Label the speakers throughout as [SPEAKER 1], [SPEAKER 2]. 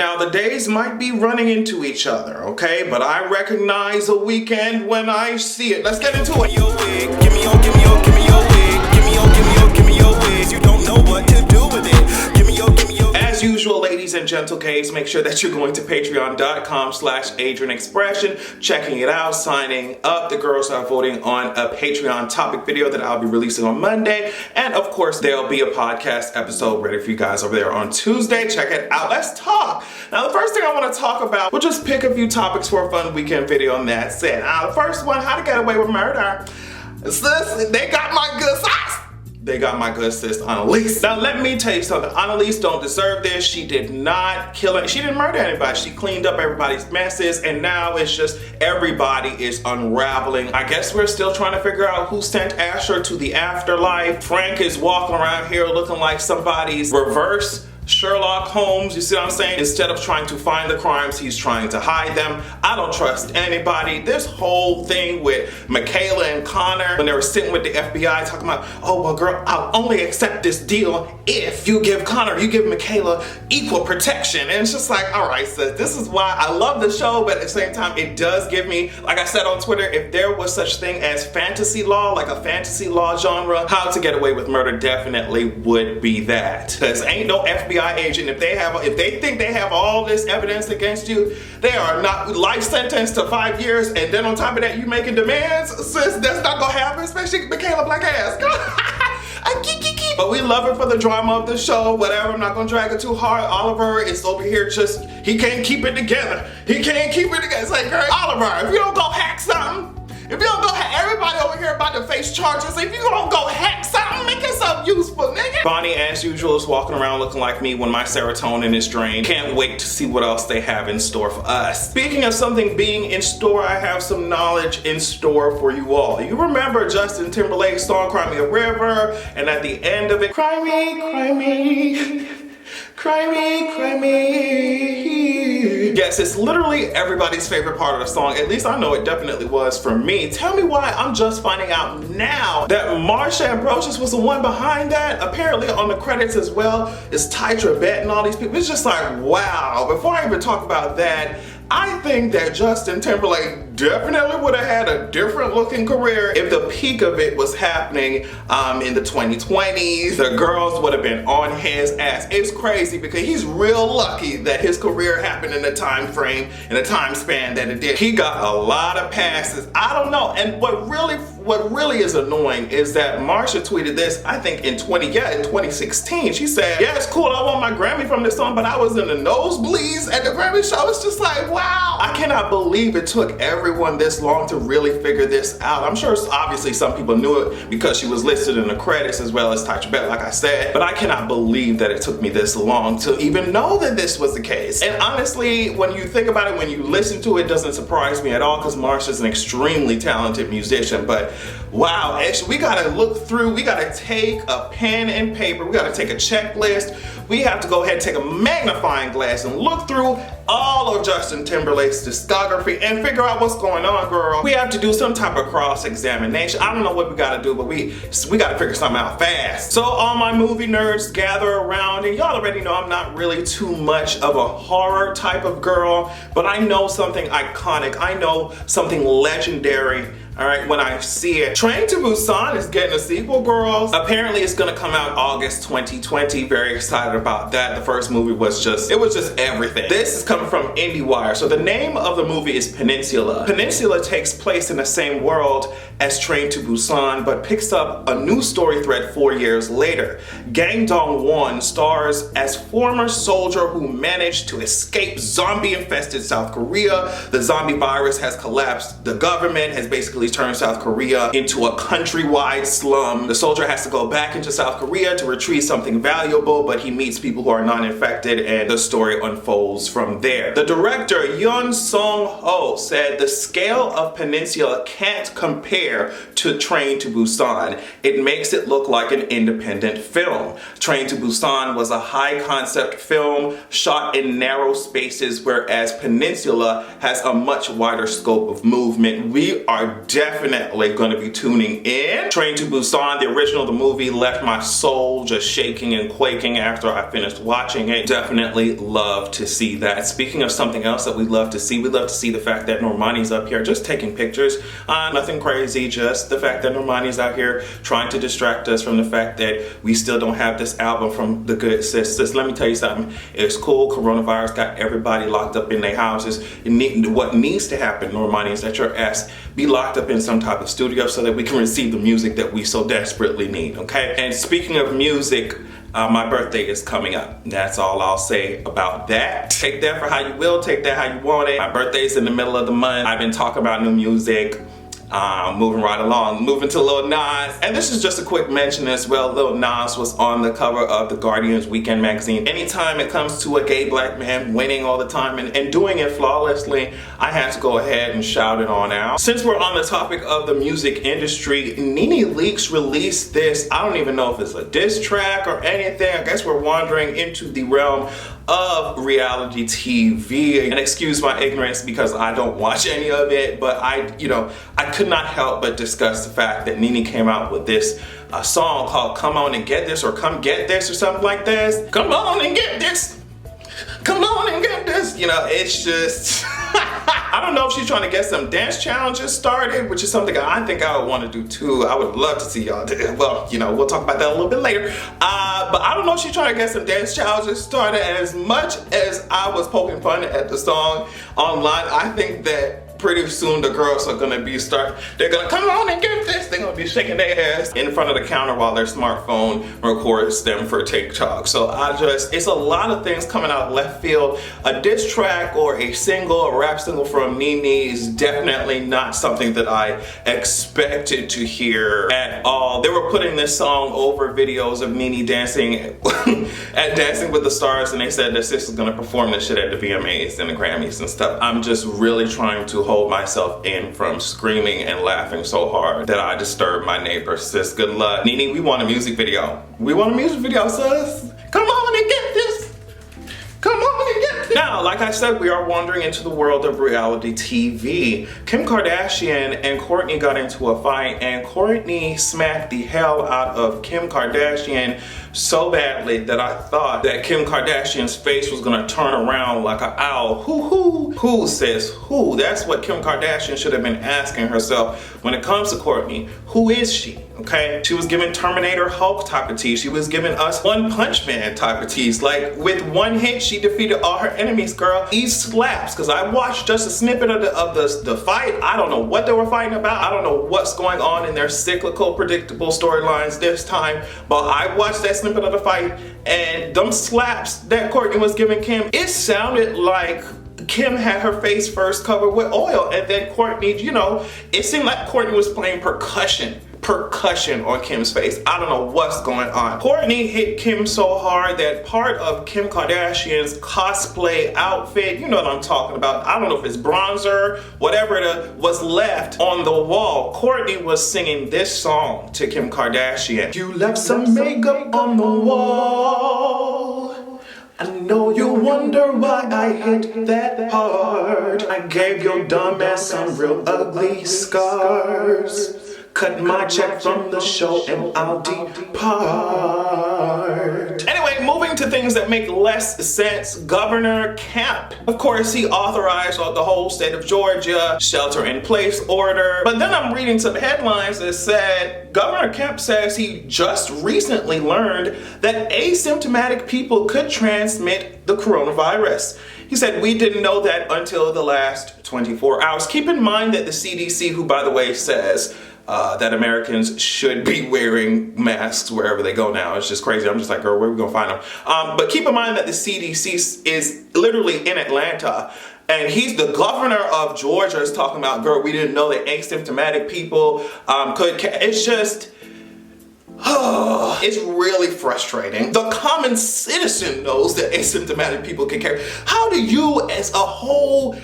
[SPEAKER 1] Now, the days might be running into each other, okay? But I recognize a weekend when I see it. Let's get into it.
[SPEAKER 2] Give me your wig. Give me your wigs. You don't know what to do with it. Give me your.
[SPEAKER 1] As usual, ladies and gentle gays, make sure that you're going to patreon.com/AdrianExpression, checking it out, signing up. The girls are voting on a Patreon topic video that I'll be releasing on Monday. And of course, there'll be a podcast episode ready for you guys over there on Tuesday. Check it out. Let's talk. Now, the first thing I want to talk about, we'll just pick a few topics for a fun weekend video, and that's it. Now, the first one, how to get away with murder. Sis, they got my good sauce. They got my good sis, Annalise. Now, let me tell you something. Annalise don't deserve this. She did not kill it. She didn't murder anybody. She cleaned up everybody's messes, and now it's just everybody is unraveling. I guess we're still trying to figure out who sent Asher to the afterlife. Frank is walking around here looking like somebody's reverse Sherlock Holmes, you see what I'm saying? Instead of trying to find the crimes, he's trying to hide them. I don't trust anybody. This whole thing with Michaela and Connor, when they were sitting with the FBI talking about, oh, well, girl, I'll only accept this deal if you give Michaela equal protection. And it's just like, all right, sis, this is why I love the show, but at the same time, it does give me, like I said on Twitter, if there was such thing as fantasy law, like a fantasy law genre, How to Get Away with Murder definitely would be that. Because ain't no FBI agent, if they think they have all this evidence against you, they are not life sentenced to 5 years, and then on top of that you making demands. Sis, that's not gonna happen, especially Michaela Black ass. But we love her for the drama of the show, whatever. I'm not gonna drag it too hard. Oliver is over here just, he can't keep it together. He can't keep it together. It's like, girl, Oliver, if you don't go hack something, if you don't go hack, everybody over here about to face charges. If you don't go hack something, make yourself useful, nigga. Bonnie, as usual, is walking around looking like me when my serotonin is drained. Can't wait to see what else they have in store for us. Speaking of something being in store, I have some knowledge in store for you all. You remember Justin Timberlake's song, Cry Me a River, and at the end of it, cry me, cry me. Cry me, cry me. Yes, it's literally everybody's favorite part of the song. At least I know it definitely was for me. Tell me why I'm just finding out now that Marsha Ambrosius was the one behind that. Apparently on the credits as well is Ty Tribbett and all these people. It's just like, wow. Before I even talk about that, I think that Justin Timberlake definitely would have had a different looking career if the peak of it was happening in the 2020s. The girls would have been on his ass. It's crazy because he's real lucky that his career happened in the time frame, in the time span that it did. He got a lot of passes. I don't know. And what really is annoying is that Marsha tweeted this, I think in 2016. She said, yeah, it's cool, I won my Grammy from this song, but I was in the nosebleeds at the Grammy show. It's just like, wow. I cannot believe it took everyone this long to really figure this out. I'm sure obviously some people knew it because she was listed in the credits as well as Ty Tribbett, like I said, but I cannot believe that it took me this long to even know that this was the case. And honestly, when you think about it, when you listen to it, it doesn't surprise me at all because Marsha's an extremely talented musician, but wow, actually, we gotta look through, we gotta take a pen and paper, we gotta take a checklist, we have to go ahead and take a magnifying glass and look through all of Justin Timberlake's discography and figure out what's going on, girl. We have to do some type of cross-examination. I don't know what we gotta do, but we gotta figure something out fast. So all my movie nerds gather around, and y'all already know I'm not really too much of a horror type of girl, but I know something iconic, I know something legendary. All right, when I see it. Train to Busan is getting a sequel, girls. Apparently it's gonna come out August 2020. Very excited about that. The first movie was just everything. This is coming from IndieWire. So the name of the movie is Peninsula. Peninsula takes place in the same world as Train to Busan, but picks up a new story thread 4 years later. Gang Dong-won stars as former soldier who managed to escape zombie-infested South Korea. The zombie virus has collapsed. The government has basically turned South Korea into a countrywide slum. The soldier has to go back into South Korea to retrieve something valuable, but he meets people who are non-infected and the story unfolds from there. The director, Yoon Sung-ho, said the scale of Peninsula can't compare to Train to Busan. It makes it look like an independent film. Train to Busan was a high concept film shot in narrow spaces, whereas Peninsula has a much wider scope of movement. We are definitely going to be tuning in. Train to Busan, the original, the movie, left my soul just shaking and quaking after I finished watching it. Definitely love to see that. Speaking of something else that we love to see the fact that Normani's up here just taking pictures. Nothing crazy, just the fact that Normani's out here trying to distract us from the fact that we still don't have this album from the good sis. Let me tell you something. It's cool. Coronavirus got everybody locked up in their houses. What needs to happen, Normani, is that your ass be locked up in some type of studio so that we can receive the music that we so desperately need, okay? And speaking of music, my birthday is coming up. That's all I'll say about that. Take that for how you will, take that how you want it. My birthday's in the middle of the month. I've been talking about new music. Moving right along, moving to Lil Nas. And this is just a quick mention as well. Lil Nas was on the cover of the Guardian's Weekend magazine. Anytime it comes to a gay black man winning all the time and doing it flawlessly, I had to go ahead and shout it on out. Since we're on the topic of the music industry, NeNe Leakes released this, I don't even know if it's a diss track or anything. I guess we're wandering into the realm of reality TV. And excuse my ignorance because I don't watch any of it, but I could not help but discuss the fact that NeNe came out with this song called Come On and Get This, or Come Get This, or something like this. Come on and get this. Come on and get this. It's just I don't know if she's trying to get some dance challenges started, which is something I think I would want to do too. I would love to see y'all do it. Well, we'll talk about that a little bit later. But I don't know if she's trying to get some dance challenges started. And as much as I was poking fun at the song online, I think that pretty soon the girls are gonna they're gonna come on and get this. They're gonna be shaking their ass in front of the counter while their smartphone records them for TikTok. So it's a lot of things coming out left field. A diss track or a single, a rap single from NeNe is definitely not something that I expected to hear at all. They were putting this song over videos of NeNe dancing at Dancing with the Stars, and they said that sis is gonna perform this shit at the VMAs and the Grammys and stuff. I'm just really trying to hold myself in from screaming and laughing so hard that I disturbed my neighbors. Sis, good luck. NeNe, we want a music video. We want a music video, sis. Come on and get this. Come on and get this. Now, like I said, we are wandering into the world of reality TV. Kim Kardashian and Kourtney got into a fight, and Kourtney smacked the hell out of Kim Kardashian so badly that I thought that Kim Kardashian's face was gonna turn around like an owl. Who says who? That's what Kim Kardashian should have been asking herself when it comes to Kourtney. Who is she? Okay? She was giving Terminator Hulk type of tease. She was giving us One Punch Man type of tease. Like, with one hit, she defeated all her enemies, girl. These slaps, because I watched just a snippet of the fight. I don't know what they were fighting about. I don't know what's going on in their cyclical, predictable storylines this time, but I watched that snippet of the fight, and them slaps that Kourtney was giving Kim, it sounded like Kim had her face first covered with oil, and then Kourtney, it seemed like Kourtney was playing percussion on Kim's face. I don't know what's going on. Kourtney hit Kim so hard that part of Kim Kardashian's cosplay outfit, you know what I'm talking about, I don't know if it's bronzer, whatever it was left on the wall. Kourtney was singing this song to Kim Kardashian. You left some makeup on the wall. I know you wonder why I hit that hard. I gave your dumb ass some real ugly scars. Cut my check from the show and I'll depart. Anyway, moving to things that make less sense. Governor Kemp. Of course, he authorized the whole state of Georgia shelter-in-place order. But then I'm reading some headlines that said Governor Kemp says he just recently learned that asymptomatic people could transmit the coronavirus. He said, we didn't know that until the last 24 hours. Keep in mind that the CDC, who by the way says that Americans should be wearing masks wherever they go now. It's just crazy. I'm just like, girl, where are we gonna find them? But keep in mind that the CDC is literally in Atlanta, and he's the governor of Georgia is talking about, girl, we didn't know that asymptomatic people it's just, it's really frustrating. The common citizen knows that asymptomatic people can carry. How do you as a whole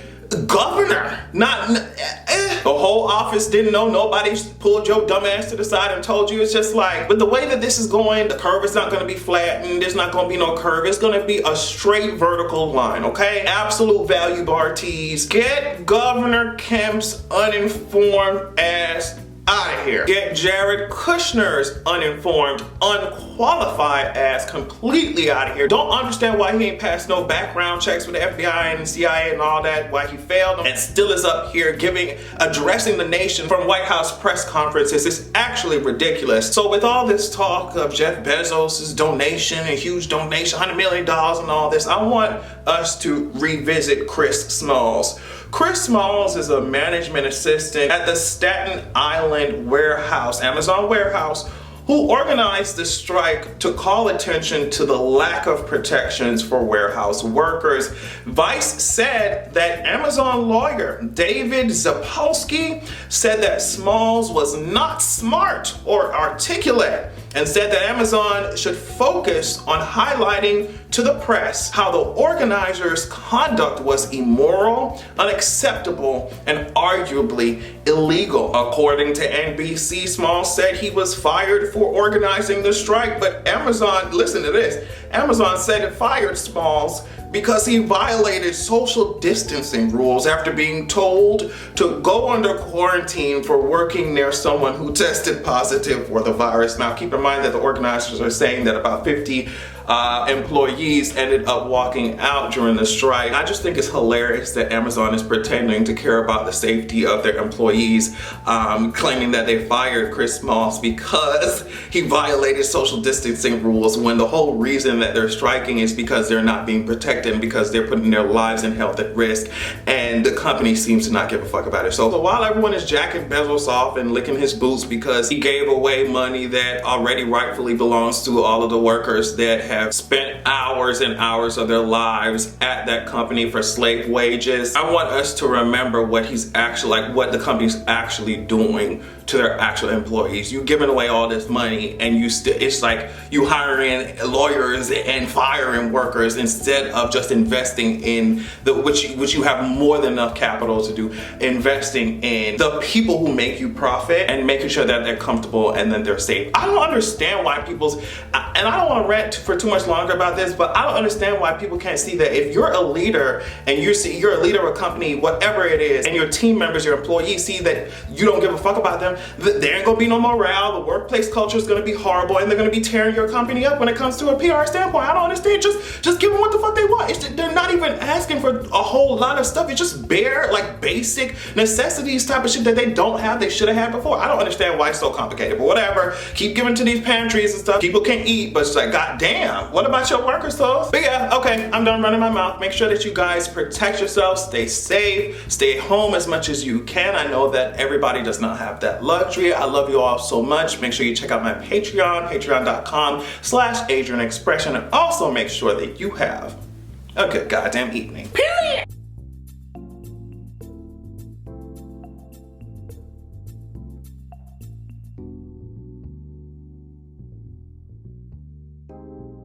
[SPEAKER 1] governor. The whole office didn't know. Nobody pulled your dumb ass to the side and told you. It's just like, but the way that this is going, the curve is not going to be flattened. There's not going to be no curve. It's going to be a straight vertical line, okay? Absolute value bar tees. Get Governor Kemp's uninformed ass out of here. Get Jared Kushner's uninformed, unqualified ass completely out of here. Don't understand why he ain't passed no background checks with the FBI and the CIA and all that, why he failed them, and still is up here addressing the nation from White House press conferences. It's actually ridiculous. So with all this talk of Jeff Bezos' donation, a huge donation, $100 million and all this, I want us to revisit Chris Smalls. Chris Smalls is a management assistant at the Staten Island warehouse, Amazon warehouse, who organized the strike to call attention to the lack of protections for warehouse workers. Vice said that Amazon lawyer David Zapolsky said that Smalls was not smart or articulate, and said that Amazon should focus on highlighting to the press how the organizers' conduct was immoral, unacceptable, and arguably illegal. According to NBC, Smalls said he was fired for organizing the strike, but Amazon, listen to this, Amazon said it fired Smalls because he violated social distancing rules after being told to go under quarantine for working near someone who tested positive for the virus. Now keep in mind that the organizers are saying that about 50 employees ended up walking out during the strike. I just think it's hilarious that Amazon is pretending to care about the safety of their employees, claiming that they fired Chris Smalls because he violated social distancing rules, when the whole reason that they're striking is because they're not being protected and because they're putting their lives and health at risk, and the company seems to not give a fuck about it. So while everyone is jacking Bezos off and licking his boots because he gave away money that already rightfully belongs to all of the workers that have spent hours and hours of their lives at that company for slave wages, I want us to remember what he's actually, like, what the company's actually doing to their actual employees. You giving away all this money and you still, it's like you hiring lawyers and firing workers instead of just investing in which you have more than enough capital to do, investing in the people who make you profit and making sure that they're comfortable and then they're safe. I don't understand why and I don't want to rant for too much longer about this, but I don't understand why people can't see that if you're a leader and you're a leader of a company, whatever it is, and your team members, your employees see that you don't give a fuck about them, there ain't gonna be no morale, the workplace culture is gonna be horrible, and they're gonna be tearing your company up when it comes to a PR standpoint. I don't understand. Just give them what the fuck they want. They're not even asking for a whole lot of stuff. It's just bare, like, basic necessities type of shit that they don't have, they should have had before. I don't understand why it's so complicated, but whatever. Keep giving to these pantries and stuff. People can eat, but it's like, goddamn, what about your workers, though? But yeah, okay, I'm done running my mouth. Make sure that you guys protect yourselves, stay safe, stay home as much as you can. I know that everybody does not have that luxury. I love you all so much. Make sure you check out my Patreon, patreon.com/AdrianExpression, and also make sure that you have a good goddamn evening. Period.